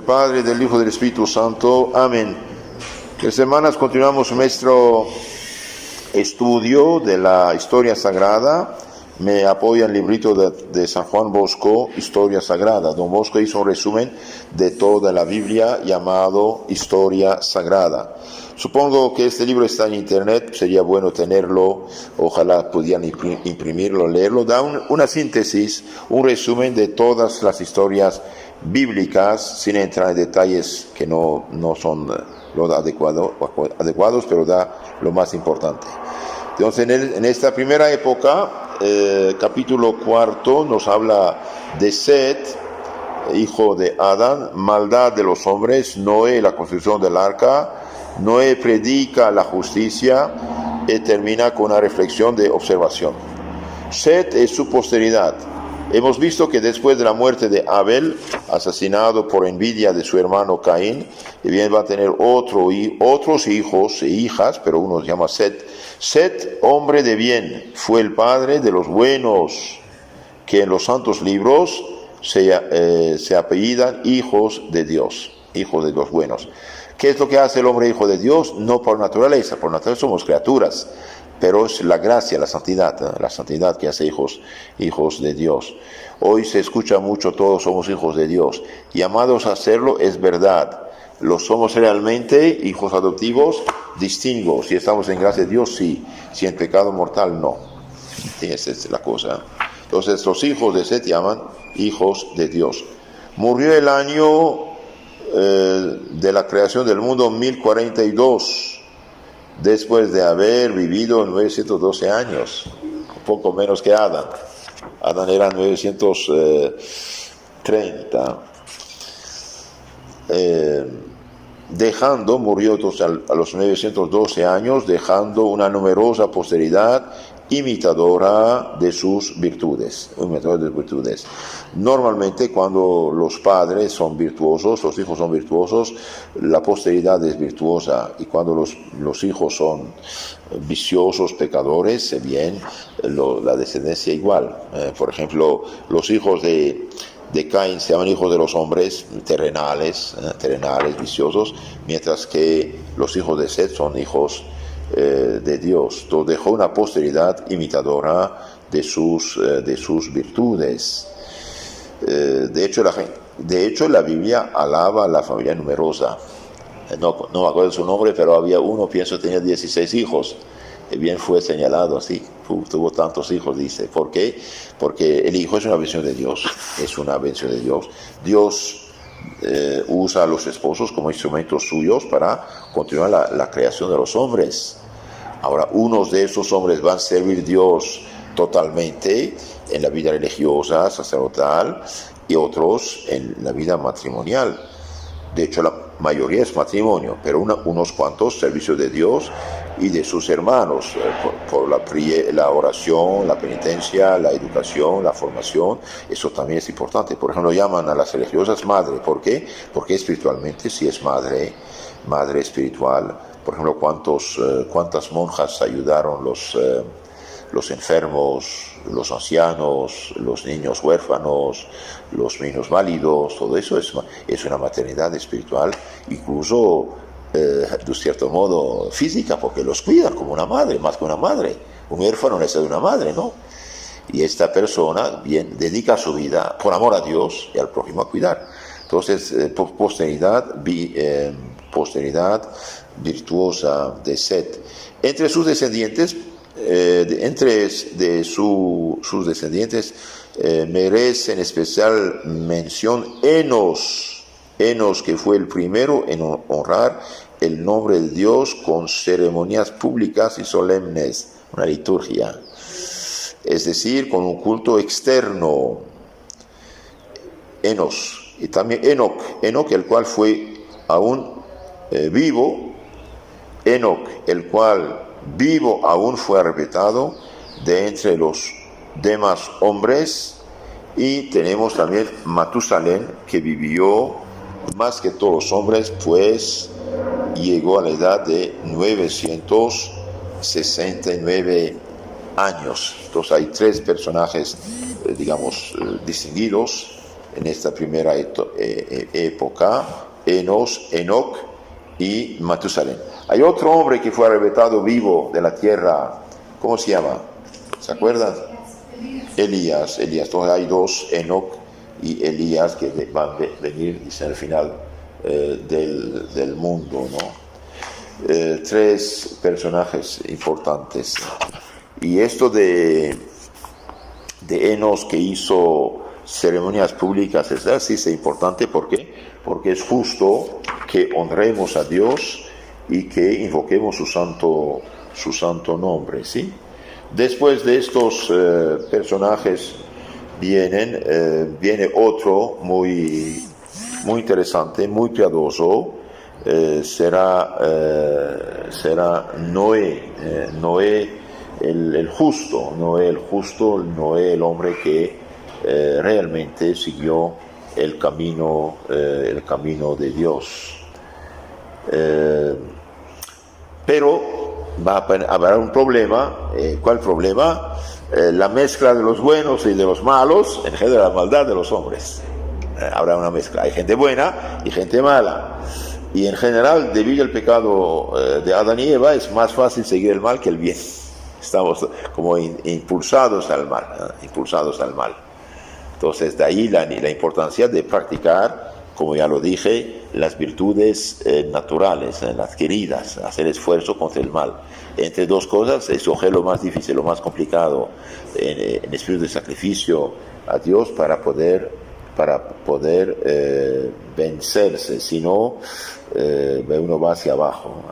Padre, del Hijo y del Espíritu Santo. Amén. En semanas continuamos nuestro estudio de la historia sagrada. Me apoya el librito de San Juan Bosco, Historia Sagrada. Don Bosco hizo un resumen de toda la Biblia llamado Historia Sagrada. Supongo que este libro está en internet, sería bueno tenerlo, ojalá pudieran imprimirlo, leerlo. Da una síntesis, un resumen de todas las historias bíblicas, sin entrar en detalles que no son los adecuados, pero da lo más importante. Entonces, en esta primera época, capítulo 4, nos habla de Set, hijo de Adán, maldad de los hombres, Noé, la construcción del arca, Noé predica la justicia y termina con una reflexión de observación. Set es su posteridad. Hemos visto que después de la muerte de Abel, asesinado por envidia de su hermano Caín, y bien va a tener otros hijos e hijas, pero uno se llama Set. Set, hombre de bien, fue el padre de los buenos, que en los santos libros se apellidan hijos de Dios, hijos de los buenos. ¿Qué es lo que hace el hombre hijo de Dios? No por naturaleza somos criaturas, pero es la gracia, la santidad que hace hijos de Dios. Hoy se escucha mucho, todos somos hijos de Dios. Llamados a hacerlo es verdad. ¿Lo somos realmente, hijos adoptivos? Distingo. Si estamos en gracia de Dios, sí. Si en pecado mortal, no. Esa es la cosa. Entonces, los hijos de Set llaman hijos de Dios. Murió el año de la creación del mundo, 1042. Después de haber vivido 912 años, un poco menos que Adán. Adán era 930. Murió entonces a los 912 años, dejando una numerosa posteridad imitadora de sus virtudes. Normalmente cuando los padres son virtuosos, los hijos son virtuosos, la posteridad es virtuosa, y cuando los hijos son viciosos, pecadores, bien, la descendencia igual. Por ejemplo, los hijos de Caín se llaman hijos de los hombres terrenales, viciosos, mientras que los hijos de Set son hijos de Dios. Entonces dejó una posteridad imitadora de sus virtudes. De hecho, la Biblia alaba a la familia numerosa. No me acuerdo su nombre, pero había uno, pienso, tenía 16 hijos. Bien fue señalado así, tuvo tantos hijos, dice. ¿Por qué? Porque el hijo es una bendición de Dios, Dios usa a los esposos como instrumentos suyos para continuar la creación de los hombres. Ahora, unos de esos hombres van a servir a Dios totalmente en la vida religiosa, sacerdotal, y otros en la vida matrimonial. De hecho, la mayoría es matrimonio, pero unos cuantos servicios de Dios y de sus hermanos, por la oración, la penitencia, la educación, la formación. Eso también es importante. Por ejemplo, llaman a las religiosas madre. ¿Por qué? Porque espiritualmente sí es madre espiritual. Por ejemplo, ¿cuántas monjas ayudaron los enfermos, los ancianos, los niños huérfanos, los niños válidos? Todo eso es una maternidad espiritual, incluso de cierto modo física, porque los cuidan como una madre, más que una madre. Un huérfano necesita de una madre, ¿no? Y esta persona bien dedica su vida por amor a Dios y al prójimo a cuidar. Entonces, posteridad virtuosa de Set. Entre sus descendientes, sus descendientes merecen especial mención Enos, que fue el primero en honrar el nombre de Dios con ceremonias públicas y solemnes, una liturgia, es decir, con un culto externo. Enos, y también Enoc, el cual fue aún vivo, Enoc, el cual vivo aún fue arrebatado de entre los demás hombres. Y tenemos también Matusalén, que vivió más que todos los hombres, pues llegó a la edad de 969 años. Entonces hay tres personajes, distinguidos en esta primera época, Enoc y Matusalén. Hay otro hombre que fue arrebatado vivo de la tierra, ¿cómo se llama? ¿Se acuerdan? Elías. Entonces hay dos, Enoc y Elías, que van a venir, dice, al final del mundo, ¿no? Tres personajes importantes. Y esto de Enos, que hizo ceremonias públicas, sí es importante. ¿Por qué? Porque es justo que honremos a Dios y que invoquemos su santo nombre, ¿sí? Después de estos personajes viene otro muy interesante, muy piadoso. Será Noé, el justo, Noé el hombre que realmente siguió el camino de Dios. Pero va a haber un problema. ¿Cuál problema? La mezcla de los buenos y de los malos engendra la maldad de los hombres. Habrá una mezcla, hay gente buena y gente mala. Y en general, debido al pecado de Adán y Eva, es más fácil seguir el mal que el bien. Estamos como impulsados al mal. Entonces, de ahí la importancia de practicar, como ya lo dije, las virtudes naturales, las queridas, hacer esfuerzo contra el mal. Entre dos cosas, escoger lo más difícil, lo más complicado, en espíritu de sacrificio a Dios para poder vencerse. Si no, uno va hacia abajo.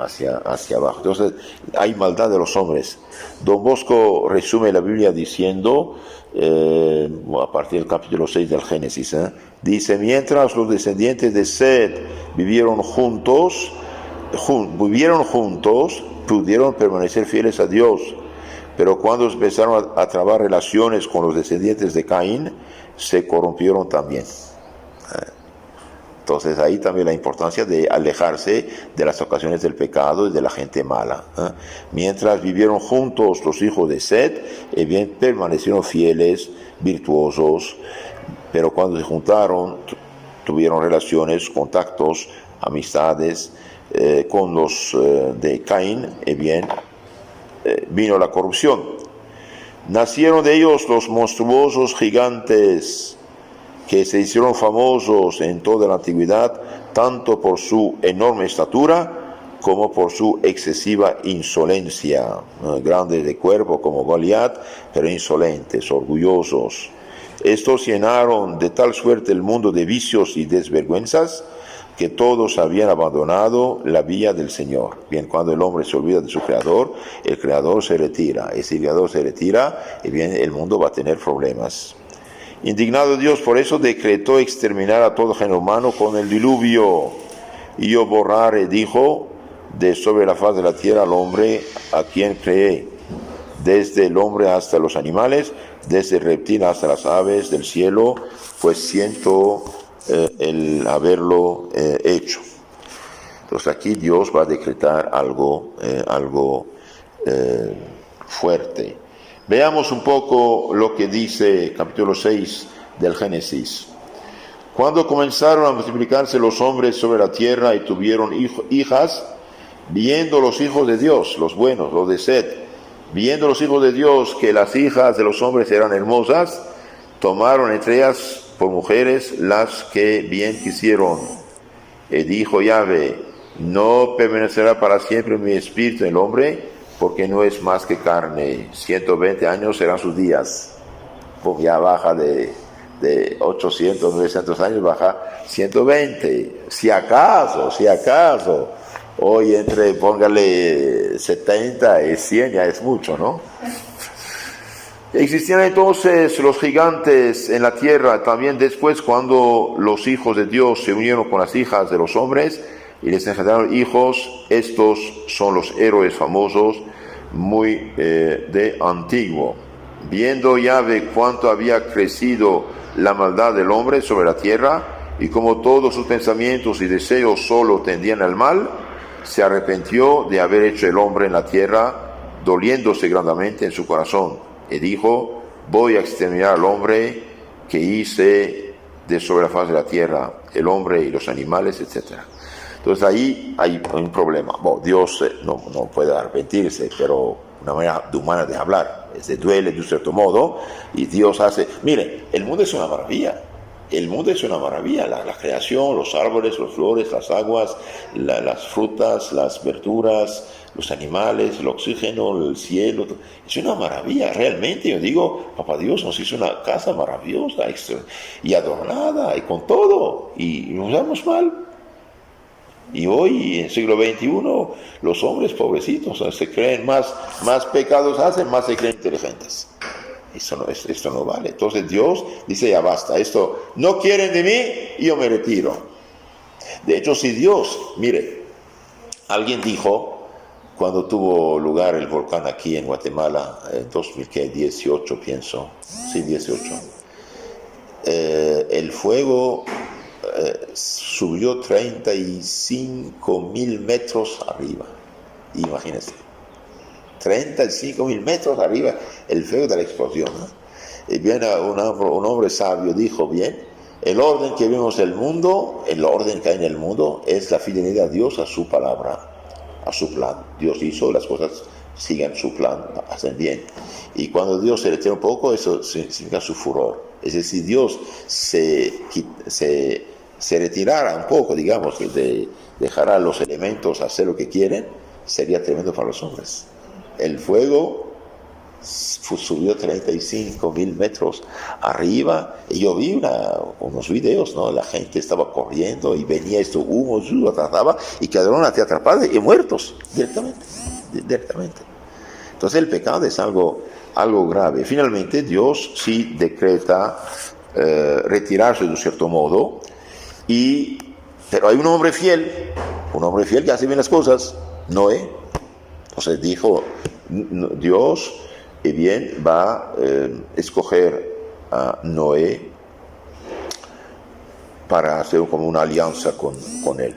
Entonces, hay maldad de los hombres. Don Bosco resume la Biblia diciendo, a partir del capítulo 6 del Génesis, dice: mientras los descendientes de Set vivieron juntos, pudieron permanecer fieles a Dios, pero cuando empezaron a trabar relaciones con los descendientes de Caín, se corrompieron también. Entonces ahí también la importancia de alejarse de las ocasiones del pecado y de la gente mala. Mientras vivieron juntos los hijos de Set, bien permanecieron fieles, virtuosos, pero cuando se juntaron, tuvieron relaciones, contactos, amistades con los de Caín, vino la corrupción. Nacieron de ellos los monstruosos gigantes que se hicieron famosos en toda la antigüedad, tanto por su enorme estatura como por su excesiva insolencia. Grandes de cuerpo como Goliat, pero insolentes, orgullosos. Estos llenaron de tal suerte el mundo de vicios y desvergüenzas que todos habían abandonado la vía del Señor. Bien, cuando el hombre se olvida de su Creador, el Creador se retira. Ese Creador se retira y bien, el mundo va a tener problemas. Indignado Dios, por eso decretó exterminar a todo género humano con el diluvio. Y yo borraré, dijo, de sobre la faz de la tierra al hombre a quien creé, desde el hombre hasta los animales, desde el reptil hasta las aves del cielo, pues siento el haberlo hecho. Entonces aquí Dios va a decretar algo fuerte. Veamos un poco lo que dice capítulo 6 del Génesis. Cuando comenzaron a multiplicarse los hombres sobre la tierra y tuvieron hijas, viendo los hijos de Dios, los buenos, los de Set, viendo los hijos de Dios que las hijas de los hombres eran hermosas, tomaron entre ellas por mujeres las que bien quisieron. Y dijo Yahvé: no permanecerá para siempre mi espíritu en el hombre, porque no es más que carne. 120 años serán sus días. Pues ya baja de 800, 900 años, baja 120. Si acaso. Hoy póngale 70 y 100, ya es mucho, ¿no? Existían entonces los gigantes en la tierra también después, cuando los hijos de Dios se unieron con las hijas de los hombres y les engendraron hijos. Estos son los héroes famosos muy de antiguo. Viendo Yahvé cuánto había crecido la maldad del hombre sobre la tierra, y como todos sus pensamientos y deseos solo tendían al mal, se arrepintió de haber hecho el hombre en la tierra, doliéndose grandemente en su corazón, y dijo: voy a exterminar al hombre que hice de sobre la faz de la tierra, el hombre y los animales, etc. Entonces ahí hay un problema. Bueno, Dios no puede arrepentirse, pero una manera humana de hablar, duele de un cierto modo, y Dios hace... Mire, el mundo es una maravilla. El mundo es una maravilla, la creación, los árboles, las flores, las aguas, las frutas, las verduras, los animales, el oxígeno, el cielo. Es una maravilla, realmente. Yo digo, Papá Dios nos hizo una casa maravillosa y adornada y con todo, y nos damos mal. Y hoy, en el siglo XXI, los hombres pobrecitos se creen más pecados hacen, más se creen inteligentes. Esto no vale. Entonces Dios dice, ya basta, esto no quieren de mí, yo me retiro. De hecho, si Dios, mire, alguien dijo, cuando tuvo lugar el volcán aquí en Guatemala, en 2018 pienso, sí, 18, el fuego subió 35.000 metros arriba, imagínense. 35.000 metros arriba el fuego de la explosión, ¿no? Y bien, un hombre sabio dijo, bien, el orden que vemos en el mundo, el orden que hay en el mundo es la fidelidad a Dios, a su palabra, a su plan. Dios hizo, las cosas siguen su plan, hacen bien. Y cuando Dios se retira un poco, eso significa su furor. Es decir, si Dios se retirara un poco, digamos, dejará los elementos hacer lo que quieren, sería tremendo para los hombres. El fuego subió 35.000 metros arriba, y yo vi unos videos, ¿no? La gente estaba corriendo y venía esto humo, atrapaba, y quedaron atrapados y muertos directamente. Entonces el pecado es algo grave. Finalmente Dios sí decreta retirarse de un cierto modo, pero hay un hombre fiel que hace bien las cosas, Noé. Entonces dijo Dios, y bien, va a escoger a Noé para hacer como una alianza con él.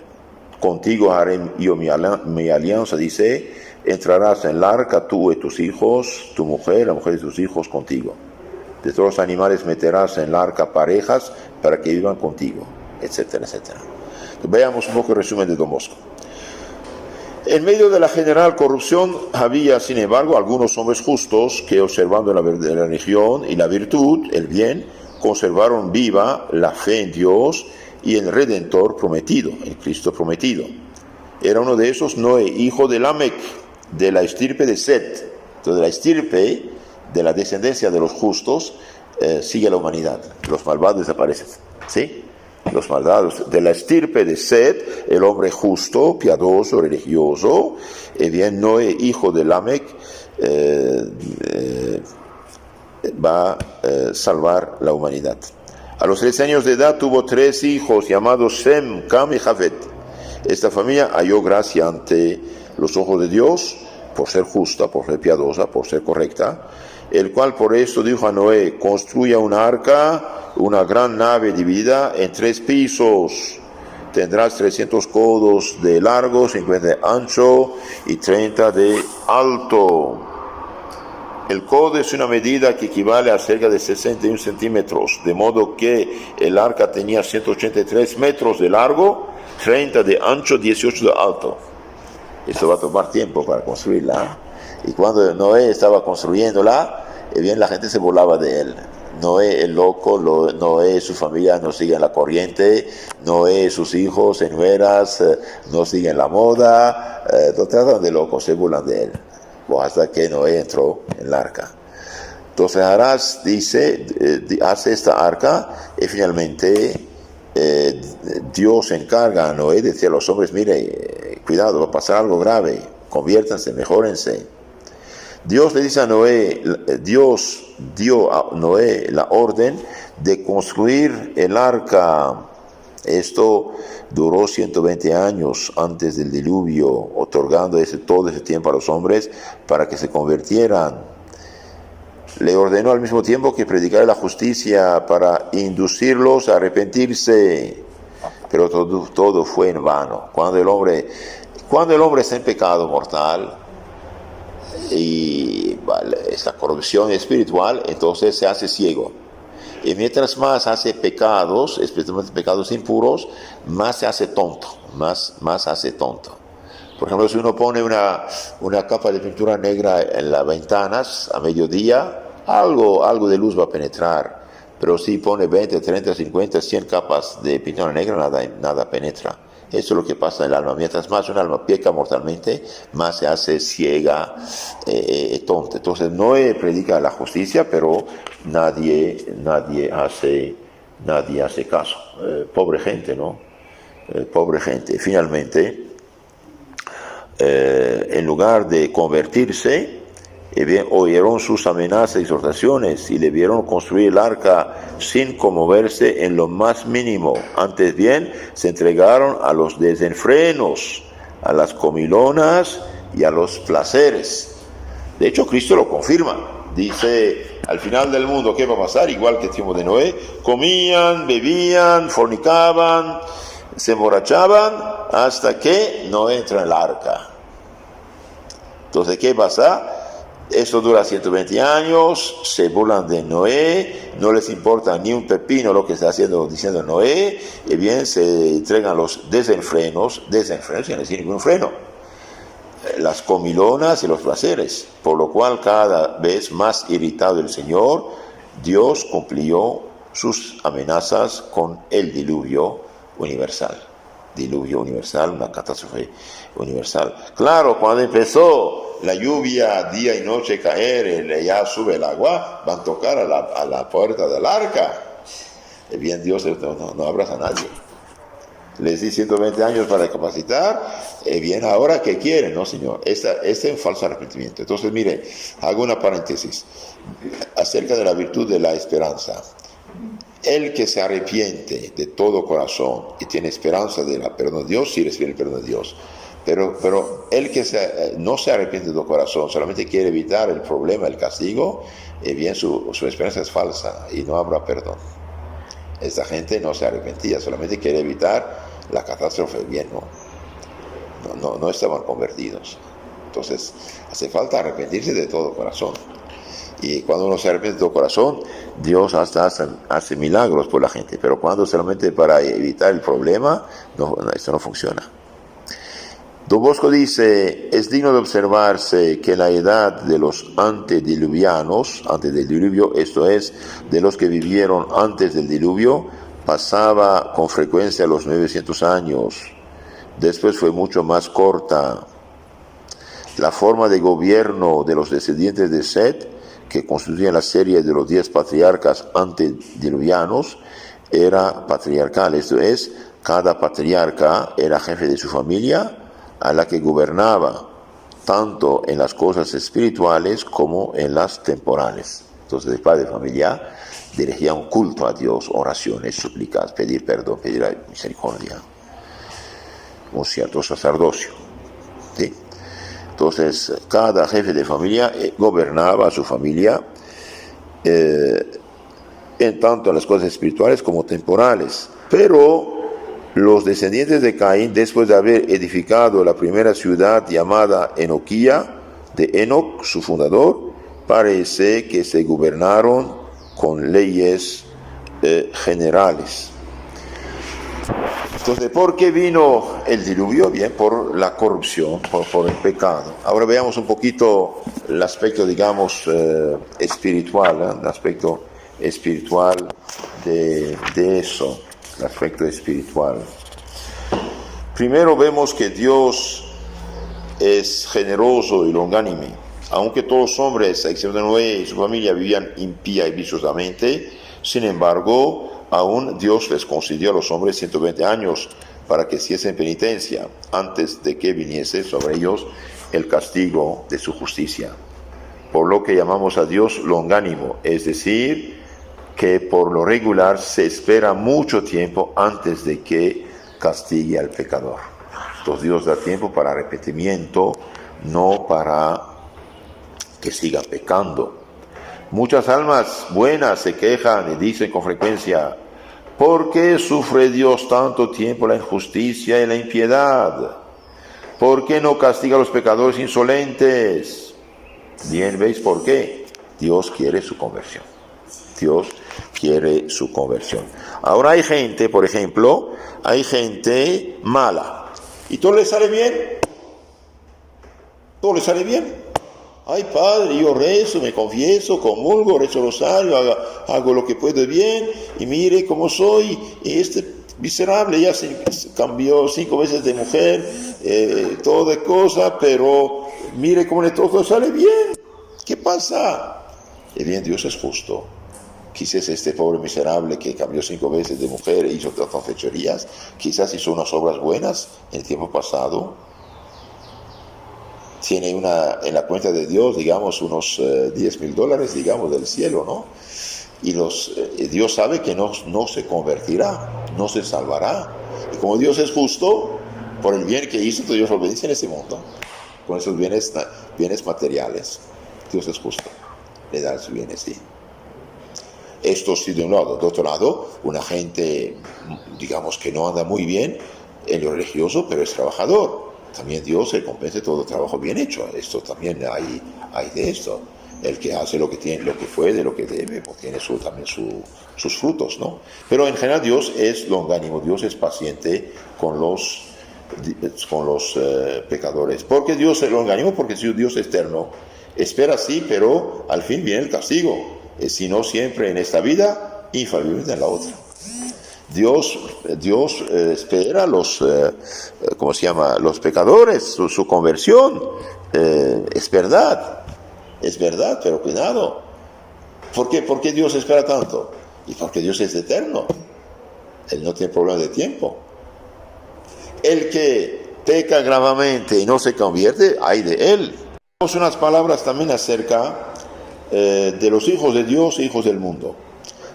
Contigo haré yo mi alianza, dice, entrarás en el arca tú y tus hijos, tu mujer, la mujer de tus hijos contigo. De todos los animales meterás en el arca parejas para que vivan contigo, etcétera, etcétera. Veamos un poco el resumen de Don Bosco. En medio de la general corrupción había, sin embargo, algunos hombres justos que, observando la religión y la virtud, el bien, conservaron viva la fe en Dios y en el Redentor prometido, en Cristo prometido. Era uno de esos Noé, hijo de Lamec, de la estirpe de Set. Entonces, la estirpe de la descendencia de los justos sigue la humanidad. Los malvados desaparecen, ¿sí? Los malvados de la estirpe de Set, el hombre justo, piadoso, religioso, y bien Noé, hijo de Lamec, va a salvar la humanidad. A los 13 años de edad tuvo 3 hijos llamados Sem, Cam y Jafet. Esta familia halló gracia ante los ojos de Dios por ser justa, por ser piadosa, por ser correcta, el cual por esto dijo a Noé: construya una arca, una gran nave dividida en 3 pisos. Tendrás 300 codos de largo, 50 de ancho y 30 de alto. El codo es una medida que equivale a cerca de 61 centímetros, de modo que el arca tenía 183 metros de largo, 30 de ancho, 18 de alto. Esto va a tomar tiempo para construirla. Y cuando Noé estaba construyéndola, bien, la gente se burlaba de él. Noé el loco, Noé su familia no siguen la corriente, Noé sus hijos en nueras no siguen la moda, lo tratan de loco, se burlan de él. Hasta que Noé entró en el arca. Entonces harás, dice, hace esta arca, y finalmente Dios encarga a Noé de decir a los hombres: mire, cuidado, va a pasar algo grave, conviértanse, mejórense. Dios le dice a Noé, Dios dio a Noé la orden de construir el arca. Esto duró 120 años antes del diluvio, otorgando todo ese tiempo a los hombres para que se convirtieran. Le ordenó al mismo tiempo que predicara la justicia para inducirlos a arrepentirse, pero todo fue en vano. Cuando el hombre está en pecado mortal y esta corrupción espiritual, entonces se hace ciego. Y mientras más hace pecados, especialmente pecados impuros, más se hace tonto, más hace tonto. Por ejemplo, si uno pone una capa de pintura negra en las ventanas a mediodía, algo de luz va a penetrar. Pero si pone 20, 30, 50, 100 capas de pintura negra, nada penetra. Eso es lo que pasa en el alma. Mientras más un alma peca mortalmente, más se hace ciega, tonta. Entonces, Noé predica la justicia, pero nadie hace caso. Pobre gente, ¿no? Pobre gente. Finalmente, en lugar de convertirse, oyeron sus amenazas y exhortaciones y le vieron construir el arca sin conmoverse en lo más mínimo. Antes bien, se entregaron a los desenfrenos, a las comilonas y a los placeres. De hecho, Cristo lo confirma. Dice, al final del mundo, ¿qué va a pasar? Igual que el tiempo de Noé, comían, bebían, fornicaban, se emborrachaban hasta que no entra en el arca. Entonces, ¿qué pasa? Esto dura 120 años, se burlan de Noé, no les importa ni un pepino lo que está diciendo Noé, y bien se entregan los desenfrenos sin decir ningún freno, las comilonas y los placeres, por lo cual cada vez más irritado el Señor, Dios cumplió sus amenazas con el diluvio universal. Diluvio universal, una catástrofe universal. Claro, cuando empezó la lluvia día y noche caer, ya sube el agua, van a tocar a la puerta del arca. Y bien, Dios no abraza a nadie. Les di 120 años para capacitar, y bien, ahora ¿qué quieren? No, Señor, este es un falso arrepentimiento. Entonces, mire, hago una paréntesis acerca de la virtud de la esperanza. El que se arrepiente de todo corazón y tiene esperanza de la perdón de Dios, sí recibe el perdón de Dios. Pero el que no se arrepiente de todo corazón, solamente quiere evitar el problema, el castigo, bien su esperanza es falsa y no habrá perdón. Esta gente no se arrepentía, solamente quiere evitar la catástrofe, bien, no estaban convertidos. Entonces, hace falta arrepentirse de todo corazón. Y cuando uno se arrepiente de todo corazón, Dios hasta hace milagros por la gente. Pero cuando solamente para evitar el problema, esto no funciona. Don Bosco dice, es digno de observarse que la edad de los antediluvianos, antes del diluvio, esto es, de los que vivieron antes del diluvio, pasaba con frecuencia los 900 años. Después fue mucho más corta. La forma de gobierno de los descendientes de Set, que constituían la serie de los 10 patriarcas antediluvianos, era patriarcal. Esto es, cada patriarca era jefe de su familia, a la que gobernaba, tanto en las cosas espirituales como en las temporales. Entonces, el padre de familia dirigía un culto a Dios, oraciones, súplicas, pedir perdón, pedir misericordia, un cierto sacerdocio. ¿Sí? Entonces, cada jefe de familia gobernaba a su familia, en tanto en las cosas espirituales como temporales. Pero los descendientes de Caín, después de haber edificado la primera ciudad llamada Enoquía, de Enoc, su fundador, parece que se gobernaron con leyes generales. Entonces, ¿por qué vino el diluvio? Bien, por la corrupción, por el pecado. Ahora veamos un poquito el aspecto, digamos, espiritual, el aspecto espiritual de eso, el aspecto espiritual. Primero vemos que Dios es generoso y longánime. Aunque todos los hombres, a excepción de Noé y su familia, vivían impía y viciosamente, sin embargo, aún Dios les concedió a los hombres 120 años para que hiciesen penitencia antes de que viniese sobre ellos el castigo de su justicia. Por lo que llamamos a Dios longánimo, es decir, que por lo regular se espera mucho tiempo antes de que castigue al pecador. Entonces Dios da tiempo para arrepentimiento, no para que siga pecando. Muchas almas buenas se quejan y dicen con frecuencia, ¿por qué sufre Dios tanto tiempo la injusticia y la impiedad? ¿Por qué no castiga a los pecadores insolentes? Bien, ¿veis por qué? Dios quiere su conversión. Dios quiere su conversión. Ahora hay gente, por ejemplo, hay gente mala y todo le sale bien. Todo le sale bien. Ay, padre, yo rezo, me confieso, comulgo, rezo rosario, hago lo que puedo bien, y mire cómo soy, y este miserable ya se cambió 5 veces de mujer, todo de cosa, pero mire cómo le todo sale bien. ¿Qué pasa? Y bien, Dios es justo. Quizás este pobre miserable que cambió 5 veces de mujer e hizo tantas fechorías, quizás hizo unas obras buenas en el tiempo pasado. Tiene en la cuenta de Dios, digamos, unos $10,000, digamos, del cielo, ¿no? Y Dios sabe que no se convertirá, no se salvará. Y como Dios es justo, por el bien que hizo, Dios lo bendice en este mundo, con esos bienes materiales. Dios es justo, le da sus bienes, sí. Esto sí de un lado. De otro lado, una gente, digamos, que no anda muy bien en lo religioso, pero es trabajador. También Dios recompensa todo trabajo bien hecho. Esto también hay de esto. El que hace lo que tiene, lo que puede, lo que debe, pues tiene también sus frutos, ¿no? Pero en general Dios es longánimo, Dios es paciente con los pecadores. ¿Por qué Dios es longánimo? Porque Dios es eterno. Espera sí, pero al fin viene el castigo. Si no siempre en esta vida, infaliblemente en la otra. Dios espera los pecadores, su conversión. Es verdad, pero cuidado. ¿Por qué Dios espera tanto? Y porque Dios es eterno. Él no tiene problema de tiempo. El que peca gravemente y no se convierte, hay de él. Tenemos unas palabras también acerca de los hijos de Dios e hijos del mundo.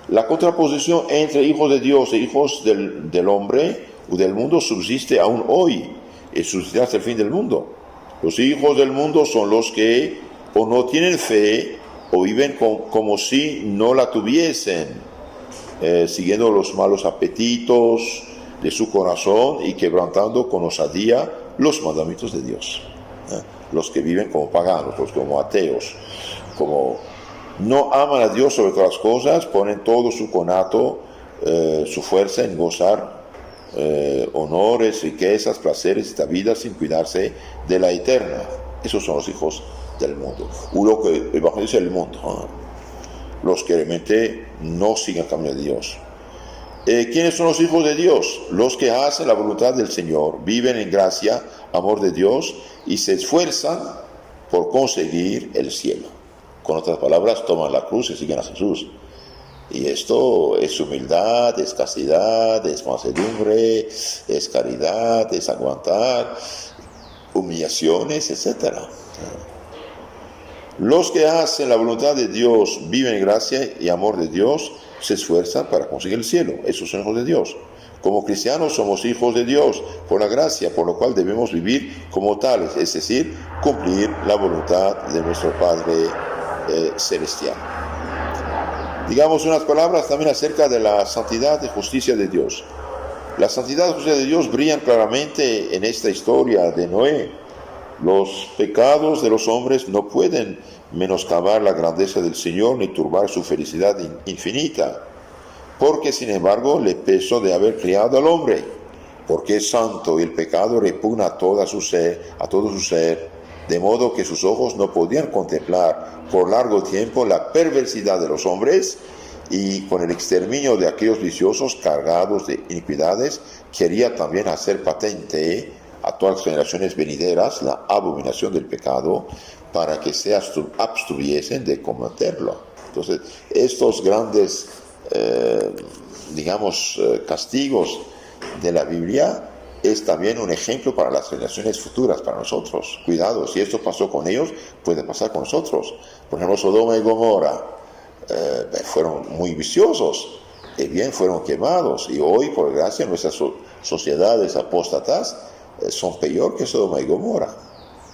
La contraposición entre hijos de Dios e hijos del hombre o del mundo subsiste aún hoy y subsistirá hasta el fin del mundo. Los hijos del mundo son los que o no tienen fe o viven como si no la tuviesen, siguiendo los malos apetitos de su corazón y quebrantando con osadía los mandamientos de Dios. Los que viven como paganos, los como ateos, como no aman a Dios sobre todas las cosas, ponen todo su conato, su fuerza en gozar honores, riquezas, placeres, esta vida sin cuidarse de la eterna. Esos son los hijos del mundo. Lo que el Evangelio dice el mundo, los que realmente no siguen el camino de Dios. ¿Quiénes son los hijos de Dios? Los que hacen la voluntad del Señor, viven en gracia, amor de Dios y se esfuerzan por conseguir el cielo. Con otras palabras, toman la cruz y siguen a Jesús. Y esto es humildad, es castidad, es mansedumbre, es caridad, es aguantar humillaciones, etc. Los que hacen la voluntad de Dios, viven en gracia y amor de Dios, se esfuerzan para conseguir el cielo. Esos son hijos de Dios. Como cristianos somos hijos de Dios por la gracia, por lo cual debemos vivir como tales, es decir, cumplir la voluntad de nuestro Padre celestial. Digamos unas palabras también acerca de la santidad y justicia de Dios. La santidad y justicia de Dios brillan claramente en esta historia de Noé. Los pecados de los hombres no pueden menoscabar la grandeza del Señor ni turbar su felicidad infinita, porque sin embargo le pesó de haber criado al hombre, porque es santo y el pecado repugna a todo su ser, de modo que sus ojos no podían contemplar por largo tiempo la perversidad de los hombres, y con el exterminio de aquellos viciosos cargados de iniquidades quería también hacer patente a todas las generaciones venideras la abominación del pecado, para que se abstuviesen de cometerlo. Entonces, estos grandes castigos de la Biblia es también un ejemplo para las generaciones futuras, para nosotros. Cuidado, si esto pasó con ellos, puede pasar con nosotros. Por ejemplo, Sodoma y Gomorra fueron muy viciosos, y bien fueron quemados, y hoy, por gracia, nuestras sociedades apóstatas son peor que Sodoma y Gomorra.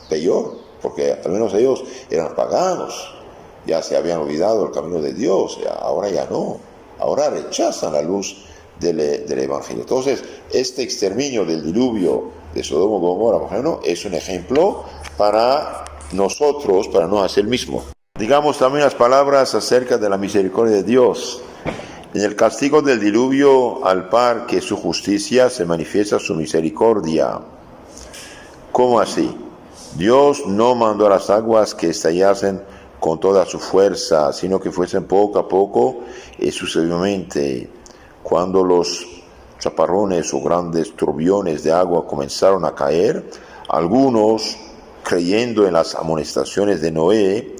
Peor, porque al menos ellos eran paganos, ya se habían olvidado el camino de Dios, ahora ya no, ahora rechazan la luz del Evangelio. Entonces, este exterminio del diluvio de Sodoma y Gomorra, por ejemplo, es un ejemplo para nosotros, para no hacer el mismo. Digamos también las palabras acerca de la misericordia de Dios. En el castigo del diluvio, al par que su justicia, se manifiesta su misericordia. ¿Cómo así? Dios no mandó a las aguas que estallasen con toda su fuerza, sino que fuesen poco a poco y sucesivamente. Cuando los chaparrones o grandes turbiones de agua comenzaron a caer, algunos, creyendo en las amonestaciones de Noé,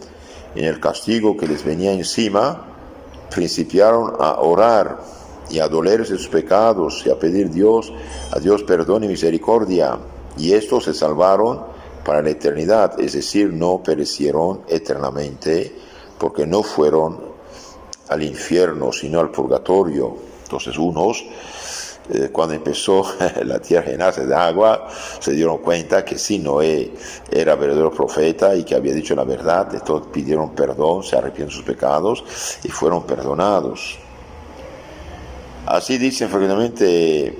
en el castigo que les venía encima, principiaron a orar y a dolerse de sus pecados y a pedir a Dios perdón y misericordia, y estos se salvaron para la eternidad, es decir, no perecieron eternamente, porque no fueron al infierno, sino al purgatorio. Entonces unos, cuando empezó la tierra a llenarse de agua, se dieron cuenta que sí, Noé era verdadero profeta y que había dicho la verdad. Entonces pidieron perdón, se arrepintieron de sus pecados y fueron perdonados. Así dicen frecuentemente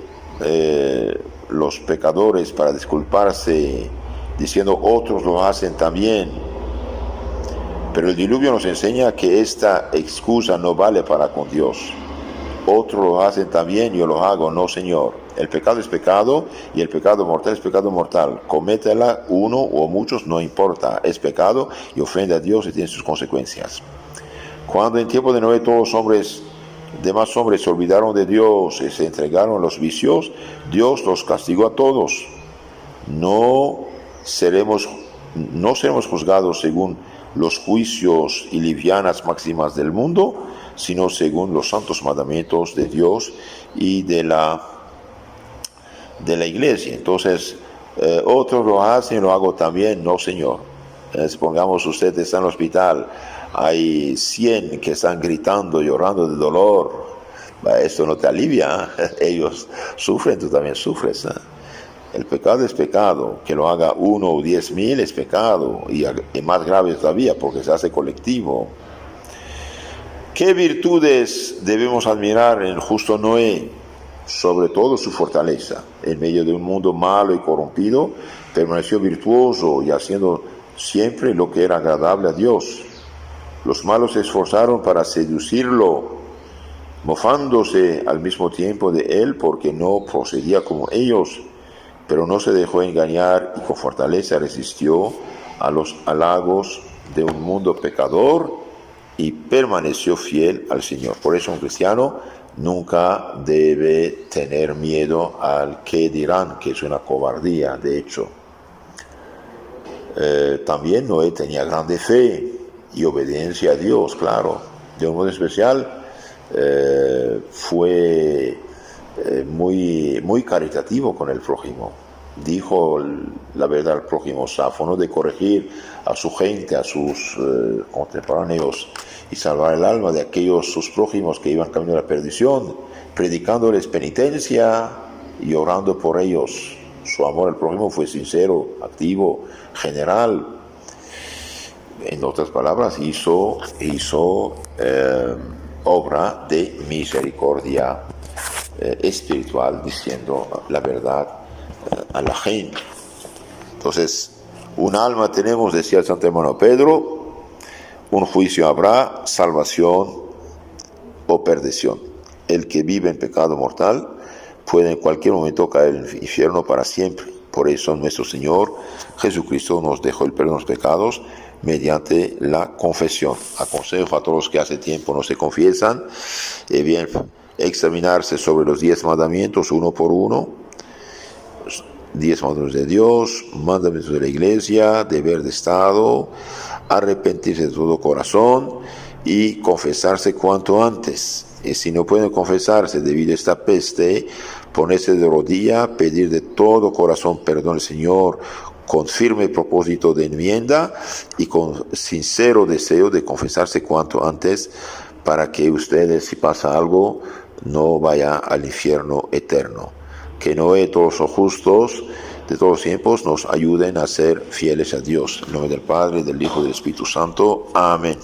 los pecadores para disculparse, diciendo otros lo hacen también. Pero el diluvio nos enseña que esta excusa no vale para con Dios. Otros lo hacen también, yo lo hago, no, Señor. El pecado es pecado y el pecado mortal es pecado mortal. Cométela uno o muchos, no importa. Es pecado y ofende a Dios y tiene sus consecuencias. Cuando en tiempo de Noé todos los demás hombres se olvidaron de Dios y se entregaron a los vicios, Dios los castigó a todos. No seremos juzgados según los juicios y livianas máximas del mundo, sino según los santos mandamientos de Dios y de la iglesia. Entonces, otros lo hacen, lo hago también, no, Señor. Supongamos usted está en el hospital, hay 100 que están gritando, llorando de dolor. Esto no te alivia, ellos sufren, tú también sufres. El pecado es pecado, que lo haga 1 o 10,000 es pecado, y más grave todavía porque se hace colectivo. ¿Qué virtudes debemos admirar en el justo Noé? Sobre todo su fortaleza. En medio de un mundo malo y corrompido, permaneció virtuoso y haciendo siempre lo que era agradable a Dios. Los malos se esforzaron para seducirlo, mofándose al mismo tiempo de él porque no procedía como ellos, pero no se dejó engañar y con fortaleza resistió a los halagos de un mundo pecador y permaneció fiel al Señor. Por eso un cristiano nunca debe tener miedo al que dirán, que es una cobardía, de hecho. También Noé tenía grande fe y obediencia a Dios, claro. De un modo especial, fue muy caritativo con el prójimo. Dijo la verdad al prójimo, Sáfano, de corregir a su gente, a sus contemporáneos, y salvar el alma de aquellos sus prójimos que iban camino a la perdición, predicándoles penitencia y orando por ellos. Su amor al prójimo fue sincero, activo, general. En otras palabras, hizo obra de misericordia espiritual, diciendo la verdad a la gente. Entonces, un alma tenemos, decía el santo hermano Pedro, un juicio habrá, salvación o perdición. El que vive en pecado mortal puede en cualquier momento caer en el infierno para siempre. Por eso nuestro Señor Jesucristo nos dejó el perdón de los pecados mediante la confesión. Aconsejo a todos los que hace tiempo no se confiesan, bien, examinarse sobre los 10 mandamientos uno por uno, 10 mandamientos de Dios, mandamientos de la iglesia, deber de Estado, arrepentirse de todo corazón y confesarse cuanto antes. Y si no pueden confesarse debido a esta peste, ponerse de rodilla, pedir de todo corazón perdón al Señor, con firme propósito de enmienda y con sincero deseo de confesarse cuanto antes, para que ustedes, si pasa algo, no vaya al infierno eterno. Que Noé, todos los justos de todos los tiempos, nos ayuden a ser fieles a Dios. En nombre del Padre, del Hijo y del Espíritu Santo. Amén.